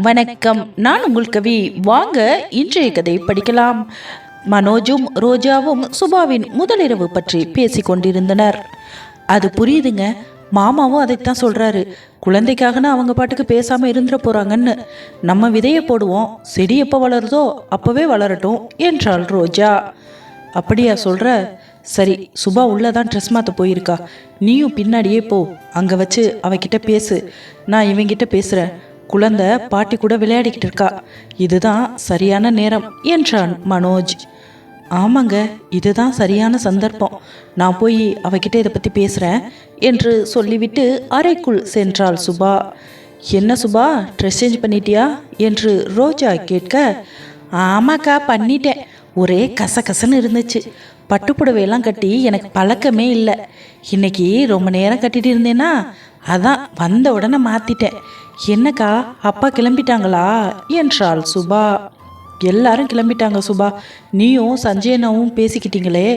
வணக்கம், நான் உங்கள் கவி. வாங்க இன்றைய கதை படிக்கலாம். மனோஜும் ரோஜாவும் சுபாவின் முதலிரவு பற்றி பேசிக் கொண்டிருந்தனர். அது புரியுதுங்க, மாமாவும் அதைத்தான் சொல்றாரு. குழந்தைக்காகனா அவங்க பாட்டுக்கு பேசாம இருந்துட போறாங்கன்னு. நம்ம விதைய போடுவோம், செடி எப்போ வளருதோ அப்பவே வளரட்டும் என்றாள் ரோஜா. அப்படியா சொல்ற? சரி, சுபா உள்ளதான் ட்ரெஸ் மாற்ற போயிருக்கா. நீயும் பின்னாடியே போ, அங்க வச்சு அவகிட்ட பேசு. நான் இவங்கிட்ட பேசுறேன். குழந்தை பாட்டி கூட விளையாடிக்கிட்டு இருக்கா. இதுதான் சரியான நேரம் என்றான் மனோஜ். ஆமாங்க, இதுதான் சரியான சந்தர்ப்பம். நான் போய் அவகிட்ட இதை பற்றி பேசுகிறேன் என்று சொல்லிவிட்டு அறைக்குள் சென்றாள் சுபா. என்ன சுபா, ட்ரெஸ் சேஞ்ச் பண்ணிட்டியா என்று ரோஜா கேட்க, ஆமாக்கா பண்ணிட்டேன். ஒரே கசகசன்னு இருந்துச்சு. பட்டுப்புடவையெல்லாம் கட்டி எனக்கு பழக்கமே இல்லை. இன்னைக்கு ரொம்ப நேரம் கட்டிட்டு இருந்தேன்னா அதான் வந்த உடனே மாற்றிட்டேன். என்னக்கா, அப்பா கிளம்பிட்டாங்களா என்றாள் சுபா. எல்லாரும் கிளம்பிட்டாங்க சுபா. நீயும் சஞ்சயனாவும் பேசிக்கிட்டீங்களே,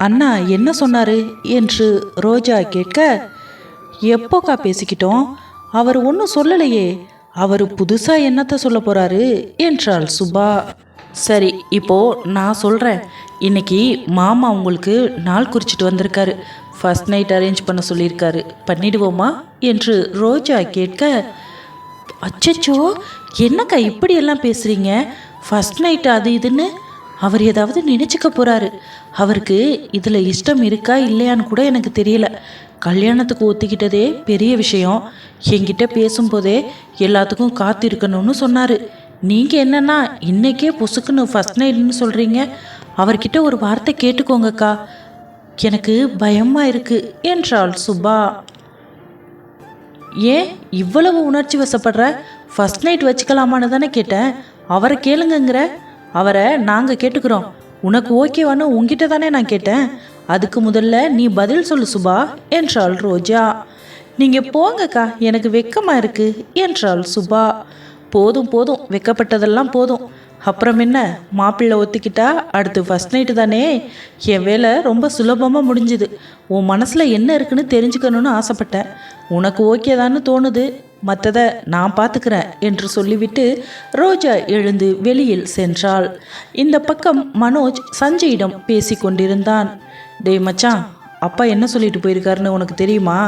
அண்ணா என்ன சொன்னாரு என்று ரோஜா கேட்க, எப்போக்கா பேசிக்கிட்டோம்? அவர் ஒன்றும் சொல்லலையே. அவர் புதுசா என்னத்த சொல்ல போறாரு என்றாள் சுபா. சரி, இப்போ நான் சொல்கிறேன். இன்னைக்கு மாமா உங்களுக்கு நாள் குறிச்சிட்டு வந்திருக்காரு. ஃபர்ஸ்ட் நைட் அரேஞ்ச் பண்ண சொல்லியிருக்காரு. பண்ணிடுவோமா என்று ரோஜா கேட்க, அச்சச்சோ, என்னக்கா இப்படியெல்லாம் பேசுகிறீங்க? ஃபர்ஸ்ட் நைட் அது இதுன்னு அவர் ஏதாவது நினச்சிக்க போகிறாரு. அவருக்கு இதில் இஷ்டம் இருக்கா இல்லையான்னு கூட எனக்கு தெரியல. கல்யாணத்துக்கு ஒத்துக்கிட்டதே பெரிய விஷயம். என்கிட்ட பேசும்போதே எல்லாத்துக்கும் காத்திருக்கணும்னு சொன்னார். நீங்கள் என்னன்னா இன்னைக்கே பொசுக்குன்னு ஃபர்ஸ்ட் நைட்னு சொல்கிறீங்க. அவர்கிட்ட ஒரு வார்த்தை கேட்டுக்கோங்கக்கா, எனக்கு பயமாக இருக்கு என்றாள் சுபா. ஏன் இவ்வளவு உணர்ச்சி வசப்படுற? ஃபர்ஸ்ட் நைட் வச்சுக்கலாமான்னு தானே கேட்டேன். அவரை கேளுங்கங்கிற. அவரை நாங்கள் கேட்டுக்கிறோம். உனக்கு ஓகேவானு உங்ககிட்ட தானே நான் கேட்டேன். அதுக்கு முதல்ல நீ பதில் சொல்லு சுபா என்றாள் ரோஜா. நீங்கள் போங்கக்கா, எனக்கு வெக்கமாக இருக்கு என்றாள் சுபா. போதும் போதும், வெக்கப்பட்டதெல்லாம் போதும். அப்புறம் என்ன, மாப்பிள்ளை ஒத்துக்கிட்டா அடுத்து ஃபர்ஸ்ட் நைட்டு தானே. என் வேலை ரொம்ப சுலபமாக முடிஞ்சுது. உன் மனசில் என்ன இருக்குன்னு தெரிஞ்சுக்கணும்னு ஆசைப்பட்டேன். உனக்கு ஓகேதான்னு தோணுது, மற்றதை நான் பார்த்துக்கிறேன் என்று சொல்லிவிட்டு ரோஜா எழுந்து வெளியில் சென்றாள். இந்த பக்கம் மனோஜ் சஞ்சயிடம் பேசி கொண்டிருந்தான். டேய் மச்சான், அப்பா என்ன சொல்லிட்டு போயிருக்காருன்னு உனக்கு தெரியுமா?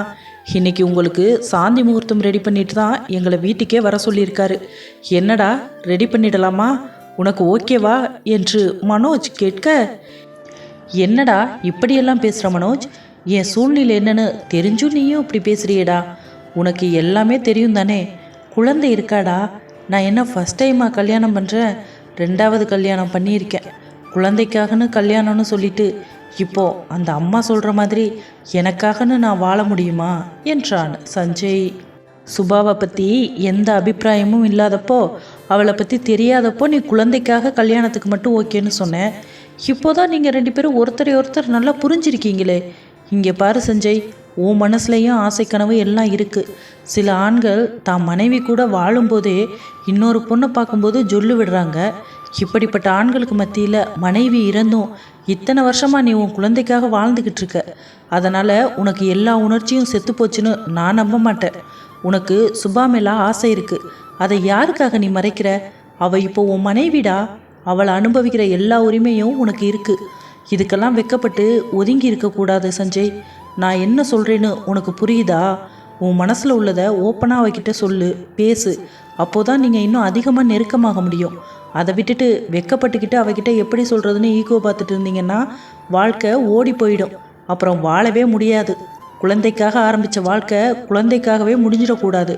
இன்னைக்கு உங்களுக்கு சாந்தி முகூர்த்தம் ரெடி பண்ணிட்டு தான் எங்களை வீட்டுக்கே வர சொல்லியிருக்காரு. என்னடா, ரெடி பண்ணிடலாமா? உனக்கு ஓகேவா என்று மனோஜ் கேட்க, என்னடா இப்படியெல்லாம் பேசுகிற மனோஜ்? என் சூழ்நிலை என்னன்னு தெரிஞ்சும் நீயும் இப்படி பேசுறியேடா. உனக்கு எல்லாமே தெரியும் தானே. குழந்தை இருக்காடா. நான் என்ன ஃபஸ்ட் டைமாக கல்யாணம் பண்ணுறேன்? 2வது கல்யாணம் பண்ணியிருக்கேன். குழந்தைக்காகன்னு கல்யாணம்னு சொல்லிட்டு இப்போ அந்த அம்மா சொல்கிற மாதிரி எனக்காகன்னு நான் வாழ முடியுமா என்றான் சஞ்சய். சுபாவை பற்றி எந்த அபிப்பிராயமும் இல்லாதப்போ, அவளை பற்றி தெரியாதப்போ நீ குழந்தைக்காக கல்யாணத்துக்கு மட்டும் ஓகேன்னு சொன்னேன். இப்போதான் நீங்கள் 2 பேரும் ஒருத்தர் நல்லா புரிஞ்சிருக்கீங்களே. இங்கே பாரு சஞ்சய், உன் மனசுலையும் ஆசை கனவு எல்லாம் இருக்குது. சில ஆண்கள் தான் மனைவி கூட வாழும்போதே இன்னொரு பொண்ணை பார்க்கும்போது ஜொல்லு விடுறாங்க. இப்படிப்பட்ட ஆண்களுக்கு மத்தியில் மனைவி இறந்தும் இத்தனை வருஷமாக நீ உன் குழந்தைக்காக வாழ்ந்துக்கிட்டு இருக்க. அதனால் உனக்கு எல்லா உணர்ச்சியும் செத்து போச்சுன்னு நான் நம்ப மாட்டேன். உனக்கு சுபா மேல ஆசை இருக்குது. அதை யாருக்காக நீ மறைக்கிற? அவள் இப்போ உன் மனைவிடா. அவளை அனுபவிக்கிற எல்லா உரிமையும் உனக்கு இருக்குது. இதுக்கெல்லாம் வெக்கப்பட்டு ஒதுங்கி இருக்கக்கூடாது சஞ்சய். நான் என்ன சொல்கிறேன்னு உனக்கு புரியுதா? உன் மனசில் உள்ளதை ஓப்பனாக அவகிட்ட சொல்லு, பேசு. அப்போதான் நீங்கள் இன்னும் அதிகமாக நெருக்கமாக முடியும். அதை விட்டுட்டு வெக்கப்பட்டுக்கிட்டு அவகிட்ட எப்படி சொல்கிறதுன்னு ஈகோ பார்த்துட்டு இருந்தீங்கன்னா வாழ்க்கை ஓடி போயிடும். அப்புறம் வாழவே முடியாது. குழந்தைக்காக ஆரம்பித்த வாழ்க்கை குழந்தைக்காகவே முடிஞ்சிடக்கூடாது.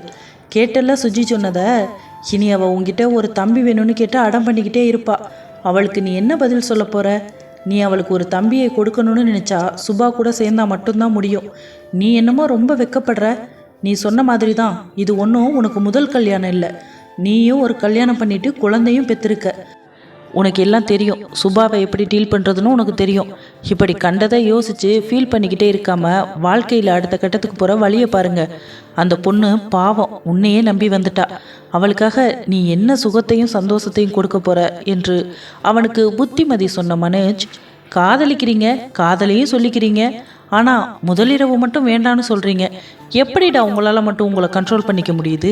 கேட்டல்ல சுஜி சொன்னதை. இனி அவள் உங்ககிட்ட ஒரு தம்பி வேணும்னு கேட்டு அடம் பண்ணிக்கிட்டே இருப்பா. அவளுக்கு நீ என்ன பதில் சொல்ல போகிற? நீ அவளுக்கு ஒரு தம்பியை கொடுக்கணும்னு நினச்சா சுபா கூட சேர்ந்தா மட்டும்தான் முடியும். நீ என்னமோ ரொம்ப வெக்கப்படுற. நீ சொன்ன மாதிரி தான் இது ஒன்றும் உனக்கு முதல் கல்யாணம் இல்லை. நீயும் ஒரு கல்யாணம் பண்ணிட்டு குழந்தையும் பெற்றிருக்க. உனக்கு எல்லாம் தெரியும். சுபாவை எப்படி டீல் பண்ணுறதுன்னு உனக்கு தெரியும். இப்படி கண்டதை யோசித்து ஃபீல் பண்ணிக்கிட்டே இருக்காமல் வாழ்க்கையில் அடுத்த கட்டத்துக்கு போகிற வழியை பாருங்க. அந்த பொண்ணு பாவம், உன்னையே நம்பி வந்துட்டா. அவளுக்காக நீ என்ன சுகத்தையும் சந்தோஷத்தையும் கொடுக்க போகிற என்று அவனுக்கு புத்திமதி சொன்ன மனோஜ், காதலிக்கிறீங்க, காதலையும் சொல்லிக்கிறீங்க, ஆனால் முதலிரவு மட்டும் வேண்டான்னு சொல்கிறீங்க. எப்படிடா உங்களால் மட்டும் உங்களை கண்ட்ரோல் பண்ணிக்க முடியுது?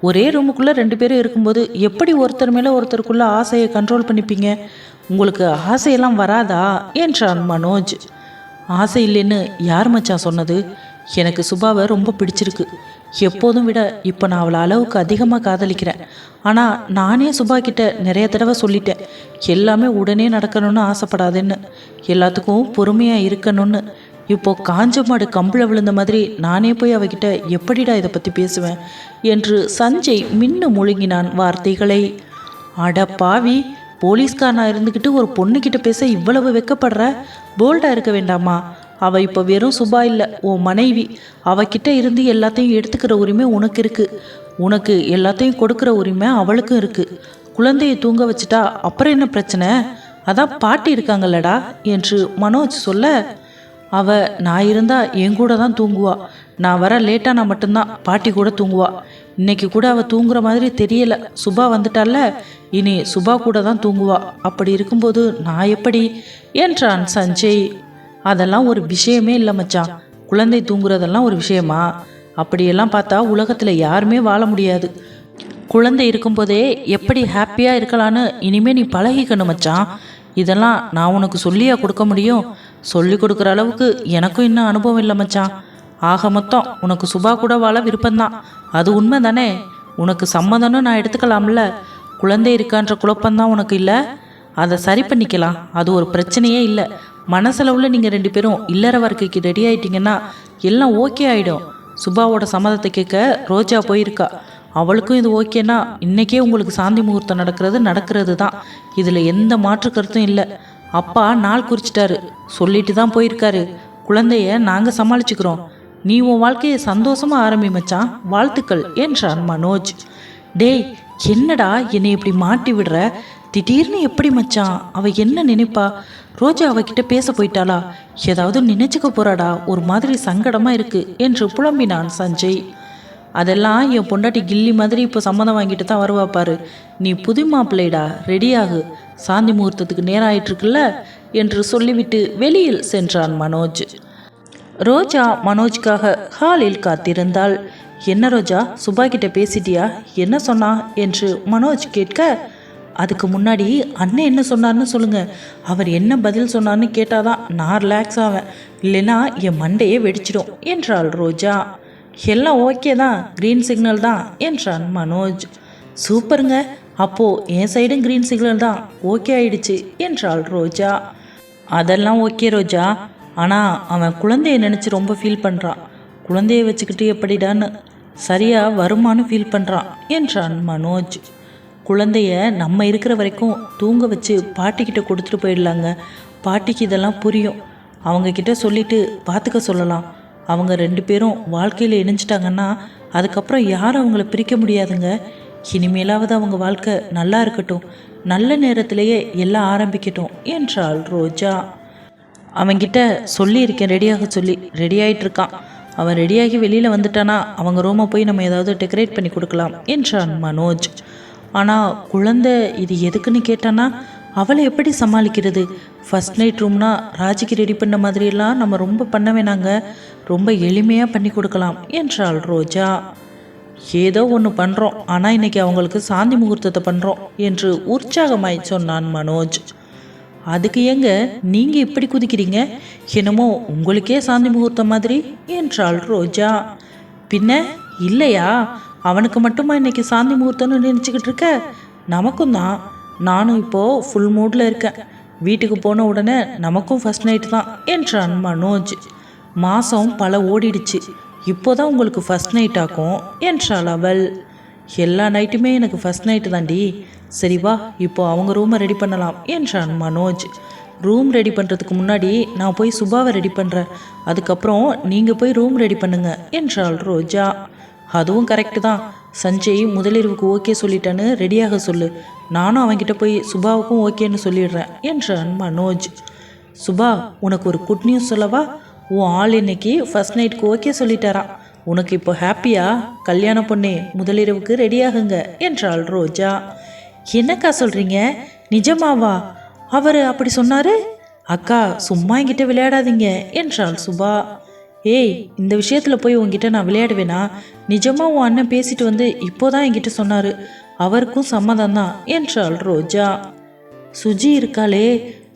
ஒரே ரூமுக்குள்ளே 2 பேரும் இருக்கும்போது எப்படி ஒருத்தர் மேலே ஒருத்தருக்குள்ளே ஆசையை கண்ட்ரோல் பண்ணிப்பீங்க? உங்களுக்கு ஆசையெல்லாம் வராதா என்றான் மனோஜ். ஆசை இல்லைன்னு யார் மச்சான் சொன்னது? எனக்கு சுபாவை ரொம்ப பிடிச்சிருக்கு. எப்போதும் விட இப்போ நான் அவளை அளவுக்கு அதிகமாக காதலிக்கிறேன். ஆனால் நானே சுபா கிட்ட நிறைய தடவை சொல்லிட்டேன், எல்லாமே உடனே நடக்கணும்னு ஆசைப்படாதேன்னு, எல்லாத்துக்கும் பொறுமையாக இருக்கணும்னு. இப்போ காஞ்ச மாடு கம்பிள விழுந்த மாதிரி நானே போய் அவகிட்ட எப்படிடா இதை பற்றி பேசுவேன் என்று சஞ்சய் மின்னு முழுங்கினான் வார்த்தைகளை. அட பாவி, போலீஸ்காரனா இருந்துக்கிட்டு ஒரு பொண்ணுக்கிட்ட பேச இவ்வளவு வெக்கப்படுற? போல்டாக இருக்க வேண்டாமா? அவள் இப்போ வெறும் சுபா இல்லை, உன் மனைவி. அவகிட்ட இருந்து எல்லாத்தையும் எடுத்துக்கிற உரிமை உனக்கு இருக்குது. உனக்கு எல்லாத்தையும் கொடுக்குற உரிமை அவளுக்கும் இருக்குது. குழந்தையை தூங்க வச்சுட்டா அப்புறம் என்ன பிரச்சனை? அதான் பாட்டி இருக்காங்கல்லடா என்று மனோஜ் சொல்ல, நான் இருந்தால் என் கூட தான் தூங்குவா. நான் வர லேட்டானா மட்டும்தான் பாட்டி கூட தூங்குவா. இன்னைக்கு கூட அவள் தூங்குற மாதிரி தெரியல. சுபா வந்துட்டால, இனி சுபா கூட தான் தூங்குவா. அப்படி இருக்கும்போது நான் எப்படி என்றான் சஞ்சய். அதெல்லாம் ஒரு விஷயமே இல்லை மச்சான். குழந்தை தூங்குறதெல்லாம் ஒரு விஷயமா? அப்படியெல்லாம் பார்த்தா உலகத்தில் யாருமே வாழ முடியாது. குழந்தை இருக்கும்போதே எப்படி ஹாப்பியாக இருக்கலான்னு இனிமே நீ பழகிக்கணும் மச்சான். இதெல்லாம் நான் உனக்கு சொல்லியா கொடுக்க முடியும்? சொல்லி கொடுக்குற அளவுக்கு எனக்கும் இன்னும் அனுபவம் இல்லை மச்சான். ஆக மொத்தம் உனக்கு சுபா கூட வாழ விருப்பம்தான். அது உண்மை தானே? உனக்கு சம்மதம்னு நான் எடுத்துக்கலாம்ல. குழந்தை இருக்கான்ற குழப்பம்தான் உனக்கு இல்லை. அதை சரி பண்ணிக்கலாம், அது ஒரு பிரச்சனையே இல்லை. மனசளவில் நீங்கள் 2 பேரும் இல்லற வாழ்க்கைக்கு ரெடி ஆகிட்டிங்கன்னா எல்லாம் ஓகே ஆகிடும். சுபாவோட சம்மதத்தை கேட்க ரோஜா போயிருக்கா. அவளுக்கும் இது ஓகேனா இன்றைக்கே உங்களுக்கு சாந்தி முகூர்த்தம் நடக்கிறது தான். இதில் எந்த மாற்று கருத்தும் இல்லை. அப்பா நாள் குறிச்சிட்டாரு, சொல்லிட்டு தான் போயிருக்காரு. குழந்தைய நாங்கள் சமாளிச்சுக்கிறோம். நீ உன் வாழ்க்கையை சந்தோஷமாக ஆரம்பி மச்சான். வாழ்த்துக்கள் என்றான் மனோஜ். டேய், என்னடா என்னை இப்படி மாட்டி விடுற? திடீர்னு எப்படி மச்சான்? அவள் என்ன நினைப்பா? ரோஜா அவகிட்ட பேச போயிட்டாளா? ஏதாவது நினைச்சுக்க போறாடா? ஒரு மாதிரி சங்கடமா இருக்கு என்று புலம்பினான் சஞ்சய். அதெல்லாம் என் பொண்டாட்டி கில்லி மாதிரி இப்போ சம்மதம் வாங்கிட்டு தான் வருவா பாரு. நீ புது மாப்பிள்ளைடா, ரெடியாகு. சாந்தி முகூர்த்தத்துக்கு நேரம் ஆயிட்டு இருக்குல்ல என்று சொல்லிவிட்டு வெளியில் சென்றான் மனோஜ். ரோஜா மனோஜ்காக ஹாலில் காத்திருந்தாள். என்ன ரோஜா, சுபா கிட்ட பேசிட்டியா? என்ன சொன்னா என்று மனோஜ் கேட்க, அதுக்கு முன்னாடி அண்ணன் என்ன சொன்னார்னு சொல்லுங்க. அவர் என்ன பதில் சொன்னார்னு கேட்டாதான் நான் ரிலாக்ஸ் ஆவேன், இல்லைன்னா என் மண்டையே வெடிச்சிடும் என்றாள் ரோஜா. எல்லாம் ஓகே தான், க்ரீன் சிக்னல் தான் என்றான் மனோஜ். சூப்பருங்க, அப்போது என் சைடும் க்ரீன் சிக்னல் தான், ஓகே ஆயிடுச்சு என்றாள் ரோஜா. அதெல்லாம் ஓகே ரோஜா, ஆனால் அவன் குழந்தைய நினச்சி ரொம்ப ஃபீல் பண்ணுறான். குழந்தைய வச்சுக்கிட்டு எப்படிடான்னு சரியாக வருமானு ஃபீல் பண்ணுறான் என்றான் மனோஜ். குழந்தைய நம்ம இருக்கிற வரைக்கும் தூங்க வச்சு பாட்டிக்கிட்ட கொடுத்துட்டு போயிடலாங்க. பாட்டிக்கு இதெல்லாம் புரியும். அவங்கக்கிட்ட சொல்லிட்டு பார்த்துக்க சொல்லலாம். அவங்க 2 பேரும் வாழ்க்கையில் இணைஞ்சிட்டாங்கன்னா அதுக்கப்புறம் யாரும் அவங்கள பிரிக்க முடியாதுங்க. இனிமேலாவது அவங்க வாழ்க்கை நல்லா இருக்கட்டும், நல்ல நேரத்திலேயே எல்லாம் ஆரம்பிக்கட்டும் என்றாள் ரோஜா. அவன்கிட்ட சொல்லியிருக்கேன் ரெடியாக சொல்லி, ரெடி ஆகிட்டுருக்கான். அவன் ரெடியாகி வெளியில் வந்துட்டானா அவங்க ரூமை போய் நம்ம ஏதாவது டெக்கரேட் பண்ணி கொடுக்கலாம் என்றான் மனோஜ். ஆனால் குழந்தை இது எதுக்குன்னு கேட்டானா அவளை எப்படி சமாளிக்கிறது? ஃபஸ்ட் நைட் ரூம்னா ராஜிக்கு ரெடி பண்ண மாதிரியெல்லாம் நம்ம ரொம்ப பண்ண வேணாங்க, ரொம்ப எளிமையாக பண்ணி கொடுக்கலாம் என்றாள் ரோஜா. ஏதோ ஒன்று பண்ணுறோம், ஆனால் இன்னைக்கு அவங்களுக்கு சாந்தி முகூர்த்தத்தை பண்ணுறோம் என்று உற்சாகமாய் சொன்னான் மனோஜ். அதுக்கு ஏங்க நீங்கள் இப்படி குதிக்கிறீங்க? என்னமோ உங்களுக்கே சாந்தி முகூர்த்தம் மாதிரி என்றாள் ரோஜா. பின்ன இல்லையா? அவனுக்கு மட்டுமா இன்னைக்கு சாந்தி முகூர்த்தம்னு நினச்சிக்கிட்டு இருக்க? நமக்கும் தான். நானும் இப்போது ஃபுல் மூடில் இருக்கேன். வீட்டுக்கு போன உடனே நமக்கும் ஃபஸ்ட் நைட்டு தான் என்றான் மனோஜ். மாதம் பல ஓடிடுச்சு, இப்போதான் உங்களுக்கு ஃபஸ்ட் நைட் ஆக்கும் என்றாள் அவள். எல்லா நைட்டுமே எனக்கு ஃபஸ்ட் நைட்டு தாண்டி. சரி வா, இப்போ அவங்க ரூமை ரெடி பண்ணலாம் என்றான் மனோஜ். ரூம் ரெடி பண்ணுறதுக்கு முன்னாடி நான் போய் சுபாவை ரெடி பண்ணுறேன், அதுக்கப்புறம் நீங்கள் போய் ரூம் ரெடி பண்ணுங்க என்றாள் ரோஜா. அதுவும் கரெக்டு தான். சஞ்சய் முதலிரவுக்கு ஓகே சொல்லிட்டான்னு ரெடியாக சொல்லு. நானும் அவன்கிட்ட போய் சுபாவுக்கும் ஓகேன்னு சொல்லிடுறேன் என்றான் மனோஜ். சுபா, உனக்கு ஒரு குட் நியூஸ் சொல்லவா? உன் ஆள் இன்னைக்கு ஃபர்ஸ்ட் நைட்டுக்கு ஓகே சொல்லிட்டாரான். உனக்கு இப்போ ஹாப்பியா? கல்யாண பொண்ணே, முதலிரவுக்கு ரெடியாகுங்க என்றாள் ரோஜா. என்னக்கா சொல்கிறீங்க? நிஜமாவா? அவர் அப்படி சொன்னார்? அக்கா சும்மா என்கிட்ட விளையாடாதீங்க என்றாள் சுபா. ஏய், இந்த விஷயத்தில் போய் உன்கிட்ட நான் விளையாடுவேனா? நிஜமாக உன் அண்ணன் பேசிட்டு வந்து இப்போதான் என்கிட்ட சொன்னார், அவருக்கும் சம்மதம்தான் என்றாள் ரோஜா. சுஜி இருக்காளே,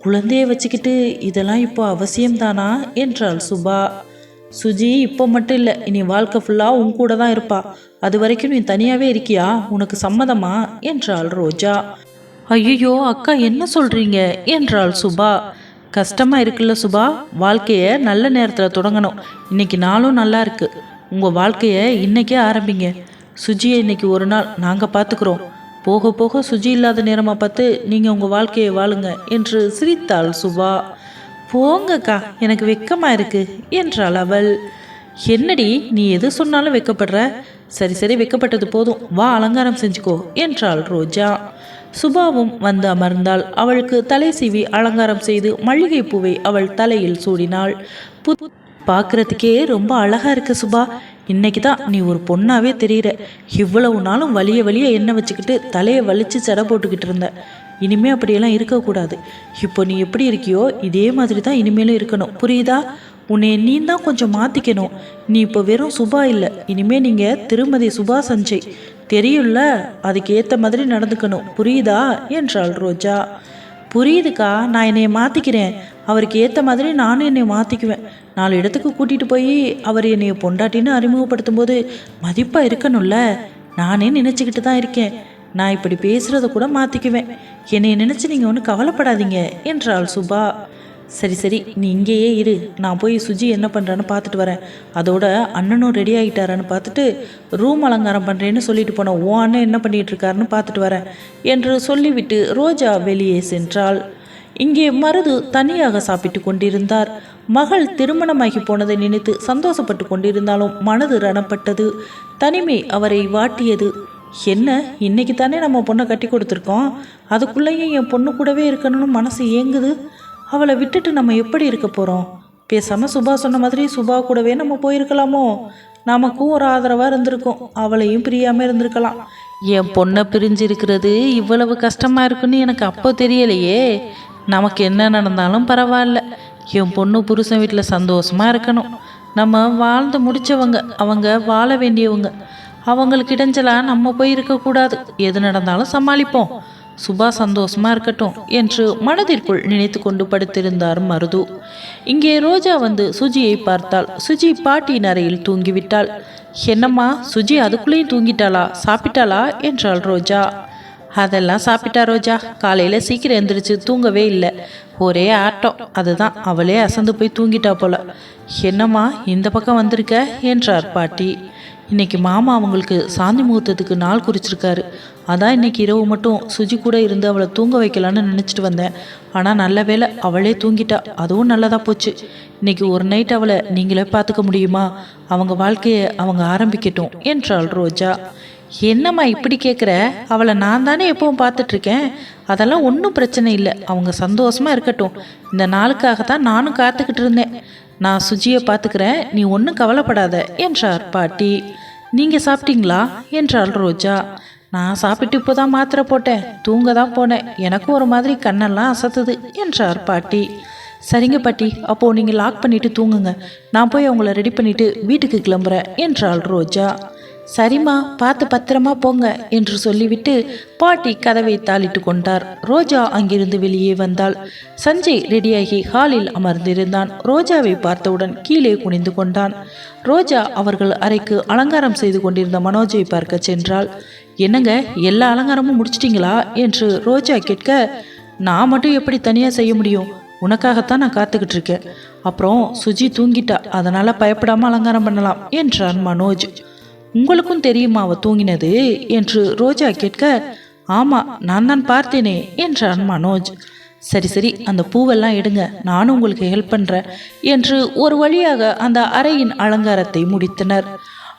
குழந்தைய வச்சுக்கிட்டு இதெல்லாம் இப்போ அவசியம்தானா என்றாள் சுபா. சுஜி இப்போ மட்டும் இல்லை, இனி வாழ்க்கை ஃபுல்லாக உன் கூட தான் இருப்பா. அது வரைக்கும் நீ தனியாகவே இருக்கியா? உனக்கு சம்மதமா என்றாள் ரோஜா. ஐயோ அக்கா, என்ன சொல்கிறீங்க என்றாள் சுபா. கஷ்டமாக இருக்குல்ல சுபா, வாழ்க்கையை நல்ல நேரத்தில் தொடங்கணும். இன்னைக்கு நாளும் நல்லா இருக்கு, உங்கள் வாழ்க்கையை இன்னைக்கே ஆரம்பிங்க. சுஜியை இன்னைக்கு ஒரு நாள் நாங்கள் பார்த்துக்குறோம், போக போக சுஜி இல்லாத நேரமாக பார்த்து நீங்கள் உங்கள் வாழ்க்கையை வாழுங்க என்று சிரித்தாள் சுபா. போங்கக்கா, எனக்கு வெக்கமாக இருக்கு என்றாள் அவள். என்னடி நீ எது சொன்னாலும் வெக்கப்படுற? சரி சரி, வெக்கப்பட்டது போதும், வா அலங்காரம் செஞ்சுக்கோ என்றாள் ரோஜா. சுபாவும் வந்து அமர்ந்தாள். அவளுக்கு தலை சீவி அலங்காரம் செய்து மல்லிகை பூவை அவள் தலையில் சூடினாள். பார்க்கறதுக்கே ரொம்ப அழகா இருக்கு சுபா. இன்னைக்கு தான் நீ ஒரு பொண்ணாவே தெரியுற. இவ்வளவு நாளும் வலிய வலிய எண்ணெய் வச்சுக்கிட்டு தலையை வலிச்சு சடை போட்டுக்கிட்டு இருந்த. இனிமே அப்படியெல்லாம் இருக்கக்கூடாது. இப்போ நீ எப்படி இருக்கியோ இதே மாதிரி தான் இனிமேலும் இருக்கணும், புரியுதா? உன்னை நீ தான் கொஞ்சம் மாற்றிக்கணும். நீ இப்போ வெறும் சுபா இல்லை, இனிமே நீங்கள் திருமதி சுபா சஞ்சய், தெரியும்ல? அதுக்கு ஏற்ற மாதிரி நடந்துக்கணும், புரியுதா என்றாள் ரோஜா. புரியுதுக்கா, நான் என்னைய மாற்றிக்கிறேன். அவருக்கு ஏற்ற மாதிரி நானும் என்னை மாற்றிக்குவேன். 4 இடத்துக்கு கூட்டிகிட்டு போய் அவர் என்னைய பொண்டாட்டின்னு அறிமுகப்படுத்தும் போது மதிப்பாக இருக்கணும்ல. நானே நினச்சிக்கிட்டு தான் இருக்கேன். நான் இப்படி பேசுகிறத கூட மாற்றிக்குவேன். என்னை நினச்சி நீங்கள் ஒன்றும் கவலைப்படாதீங்க என்றாள் சுபா. சரி சரி, நீ இங்கேயே இரு, நான் போய் சுஜி என்ன பண்ணுறான்னு பார்த்துட்டு வரேன். அதோட அண்ணனும் ரெடி ஆகிட்டாரான்னு பார்த்துட்டு ரூம் அலங்காரம் பண்ணுறேன்னு சொல்லிட்டு போனேன். ஓ அண்ணன் என்ன பண்ணிகிட்டு இருக்காருன்னு பார்த்துட்டு வரேன் என்று சொல்லிவிட்டு ரோஜா வெளியே சென்றாள். இங்கே மருது தனியாக சாப்பிட்டு கொண்டிருந்தார். மகள் திருமணமாகி போனதை நினைத்து சந்தோஷப்பட்டு கொண்டிருந்தாலும் மனது ரணப்பட்டது. தனிமை அவரை வாட்டியது. என்ன, இன்னைக்கு தானே நம்ம பொண்ணை கட்டி கொடுத்துருக்கோம், அதுக்குள்ளேயும் என் பொண்ணு கூடவே இருக்கணும்னு மனசு ஏங்குது. அவளை விட்டுட்டு நம்ம எப்படி இருக்க போகிறோம்? பேசாமல் சுபா சொன்ன மாதிரி சுபா கூடவே நம்ம போயிருக்கலாமோ? நமக்கும் ஒரு ஆதரவாக இருந்திருக்கும், அவளையும் பிரியாமல் இருந்திருக்கலாம். என் பொண்ணை பிரிஞ்சிருக்கிறது இவ்வளவு கஷ்டமாக இருக்குன்னு எனக்கு அப்போ தெரியலையே. நமக்கு என்ன நடந்தாலும் பரவாயில்ல, என் பொண்ணு புருஷன் வீட்டில் சந்தோஷமாக இருக்கணும். நம்ம வாழ்ந்து முடித்தவங்க, அவங்க வாழ வேண்டியவங்க. அவங்களுக்கு இடைஞ்சலாக நம்ம போய் இருக்கக்கூடாது. எது நடந்தாலும் சமாளிப்போம், சுபா சந்தோஷமா இருக்கட்டும் என்று மனதிற்குள் நினைத்து கொண்டு படுத்திருந்தார் மருது. இங்கே ரோஜா வந்து சுஜியை பார்த்தாள். சுஜி பாட்டியின் அறையில் தூங்கிவிட்டாள். என்னம்மா, சுஜி அதுக்குள்ளேயும் தூங்கிட்டாளா? சாப்பிட்டாளா என்றாள் ரோஜா. அதெல்லாம் சாப்பிட்டா ரோஜா, காலையில் சீக்கிரம் எழுந்திரிச்சு தூங்கவே இல்லை, ஒரே ஆட்டம், அதுதான் அவளே அசந்து போய் தூங்கிட்டா போல. என்னம்மா இந்த பக்கம் வந்திருக்க என்றார் பாட்டி. இன்னைக்கு மாமா அவங்களுக்கு சாந்தி முகூர்த்தத்துக்கு நாள் குறிச்சிருக்காரு. அதான் இன்னைக்கு இரவு மட்டும் சுஜி கூட இருந்து அவளை தூங்க வைக்கலான்னு நினச்சிட்டு வந்தேன். ஆனால் நல்ல வேளை அவளே தூங்கிட்டா, அதுவும் நல்லதாக போச்சு. இன்னைக்கு ஒரு நைட் அவளை நீங்களே பார்த்துக்க முடியுமா? அவங்க வாழ்க்கையை அவங்க ஆரம்பிக்கட்டும் என்றாள் ரோஜா. என்னம்மா இப்படி கேட்குற? அவளை நான் தானே எப்பவும் பார்த்துட்ருக்கேன், அதெல்லாம் ஒன்றும் பிரச்சனை இல்லை, அவங்க சந்தோஷமாக இருக்கட்டும். இந்த நாளுக்காக தான் நானும் காத்துக்கிட்டு இருந்தேன். நான் சுஜியை பார்த்துக்கிறேன், நீ ஒன்றும் கவலைப்படாத என்றார் பாட்டி. நீங்கள் சாப்பிட்டீங்களா என்றாள் ரோஜா. நான் சாப்பிட்டு இப்போ தான் மாத்திரை போட்டேன், தூங்க தான் போனேன், எனக்கும் ஒரு மாதிரி கண்ணெல்லாம் அசத்துது என்றார் பாட்டி. சரிங்க பாட்டி, அப்போது நீங்கள் லாக் பண்ணிவிட்டு தூங்குங்க, நான் போய் அவங்கள ரெடி பண்ணிவிட்டு வீட்டுக்கு கிளம்புறேன் என்றாள் ரோஜா. சரிம்மா, பார்த்து பத்திரமா போங்க என்று சொல்லிவிட்டு பாட்டி கதவை தாளிட்டு கொண்டார். ரோஜா அங்கிருந்து வெளியே வந்தாள். சஞ்சய் ரெடியாகி ஹாலில் அமர்ந்திருந்தான். ரோஜாவை பார்த்தவுடன் கீழே குனிந்து கொண்டான். ரோஜா அவர்கள் அறைக்கு அலங்காரம் செய்து கொண்டிருந்த மனோஜை பார்க்க சென்றாள். என்னங்க, எல்லா அலங்காரமும் முடிச்சிட்டிங்களா என்று ரோஜா கேட்க, நான் மட்டும் எப்படி தனியாக செய்ய முடியும், உனக்காகத்தான் நான் காத்துக்கிட்டு இருக்கேன். அப்புறம் சுஜி தூங்கிட்டா, அதனால பயப்படாமல் அலங்காரம் பண்ணலாம் என்றான் மனோஜ். உங்களுக்கும் தெரியுமா அவ தூங்கினது என்று ரோஜா கேட்க, ஆமாம் நான் தான் பார்த்தேனே என்றான் மனோஜ். சரி சரி, அந்த பூவெல்லாம் எடுங்க, நானும் உங்களுக்கு ஹெல்ப் பண்ணுறேன் என்று ஒரு வழியாக அந்த அறையின் அலங்காரத்தை முடித்தனர்.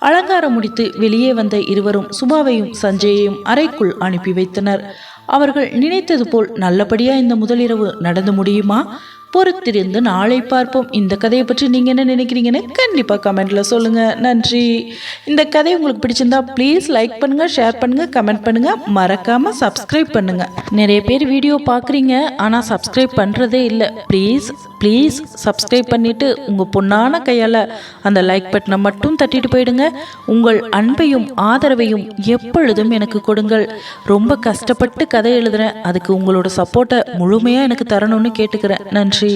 அலங்காரம் முடித்து வெளியே வந்த இருவரும் சுபாவையும் சஞ்சயையும் அறைக்குள் அனுப்பி வைத்தனர். அவர்கள் நினைத்தது போல் நல்லபடியா இந்த முதலிரவு நடந்து முடியுமா? பொறுத்திருந்து நாளை பார்ப்போம். இந்த கதையை பற்றி நீங்கள் என்ன நினைக்கிறீங்கன்னு கண்டிப்பாக கமெண்ட்டில் சொல்லுங்கள். நன்றி. இந்த கதை உங்களுக்கு பிடிச்சிருந்தா ப்ளீஸ் லைக் பண்ணுங்கள், ஷேர் பண்ணுங்கள், கமெண்ட் பண்ணுங்கள், மறக்காமல் சப்ஸ்கிரைப் பண்ணுங்கள். நிறைய பேர் வீடியோ பார்க்குறீங்க ஆனால் சப்ஸ்கிரைப் பண்ணுறதே இல்லை. ப்ளீஸ் சப்ஸ்கிரைப் பண்ணிவிட்டு உங்கள் பொண்ணான கையால் அந்த லைக் பட்டனை மட்டும் தட்டிட்டு போயிடுங்க. உங்கள் அன்பையும் ஆதரவையும் எப்பொழுதும் எனக்கு கொடுங்கள். ரொம்ப கஷ்டப்பட்டு கதை எழுதுகிறேன், அதுக்கு உங்களோட சப்போர்ட்டை முழுமையாக எனக்கு தரணும்னு கேட்டுக்கிறேன். நன்றி.